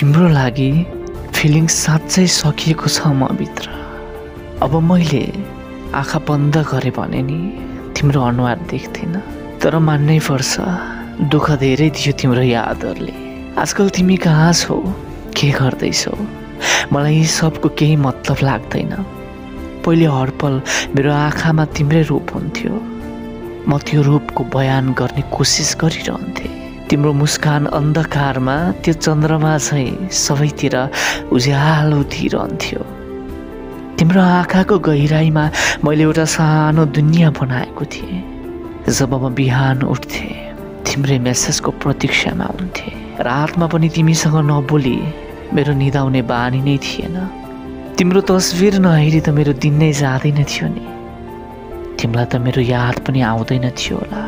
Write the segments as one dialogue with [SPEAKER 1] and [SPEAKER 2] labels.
[SPEAKER 1] तिम्रो लागि फिलिङ्स साँच्चै सकिएको छ म भित्र। अब मैले आँखा बन्द गरेँ भने नि तिम्रो अनुहार देख्थिन, तर मान्नै पर्छ दुःख धेरै दियो तिम्रो यादहरूले। आजकल तिमी कहाँ छौ, के गर्दैछौ, मलाई यी सबको केही मतलब लाग्दैन। पहिले हर पल मेरो आँखामा तिम्रै रूप हुन्थ्यो, म त्यो रूपको बयान गर्ने कोसिस गरिरहन्थेँ। तिम्रो मुस्कान अन्धकारमा त्यो चन्द्रमा चाहिँ सबैतिर उज्यालो दिइरहन्थ्यो। तिम्रो आँखाको गहिराईमा मैले एउटा सानो दुनियाँ बनाएको थिएँ। जब म बिहान उठ्थेँ तिम्रै मेसेजको प्रतीक्षामा हुन्थेँ। रातमा पनि तिमीसँग नबोली मेरो निदाउने बानी नै थिएन। तिम्रो तस्बिर नहेरी त मेरो दिन नै जाँदैन थियो नि। तिमीलाई त मेरो याद पनि आउँदैन थियो होला,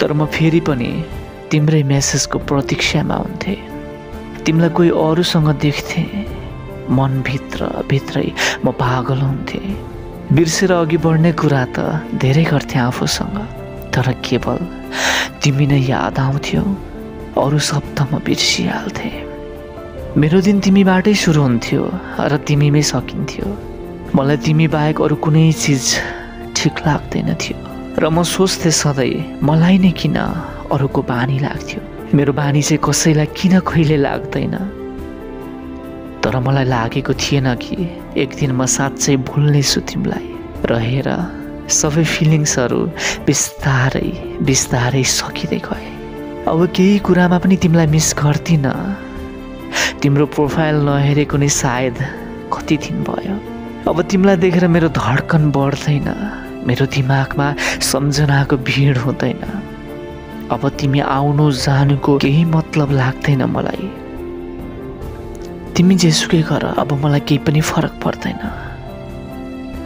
[SPEAKER 1] तर म फेरि पनि तिम्रै मेसेजको प्रतीक्षामा हुन्थेँ। तिमीलाई कोही अरूसँग देख्थेँ, मनभित्रै म पागल हुन्थेँ। बिर्सेर अघि बढ्ने कुरा त धेरै गर्थेँ आफूसँग, तर केवल तिमी नै याद आउँथ्यो, अरू सब त म बिर्सिहाल्थेँ। मेरो दिन तिमीबाटै सुरु हुन्थ्यो र तिमीमै सकिन्थ्यो। मलाई तिमी बाहेक अरू कुनै चिज ठिक लाग्दैन थियो र म सोच्थेँ सधैँ मलाई नै किन अरूको बानी लाग्थ्यो, मेरो बानी चाहिँ कसैलाई किन कहिले लाग्दैन। तर मलाई लागेको थिएन कि एक दिन म साँच्चै भुल्नेछु तिमीलाई। र हेर सबै फिलिङ्सहरू बिस्तारै सकिँदै गए। अब केही कुरामा पनि तिमीलाई मिस गर्दिनँ। तिम्रो प्रोफाइल नहेरेको नै सायद कति दिन भयो। अब तिमीलाई देखेर मेरो धड्कन बढ्दैन, मेरो दिमागमा सम्झनाको भिड हुँदैन। अब तिमी आउनु जानुको केही मतलब लाग्दैन मलाई। तिमी जेसुकै गर, अब मलाई केही पनि फरक पर्दैन।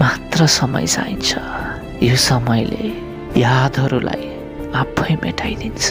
[SPEAKER 1] मात्र समय चाहिन्छ, यो समयले यादहरूलाई आफै मेटाइदिन्छ।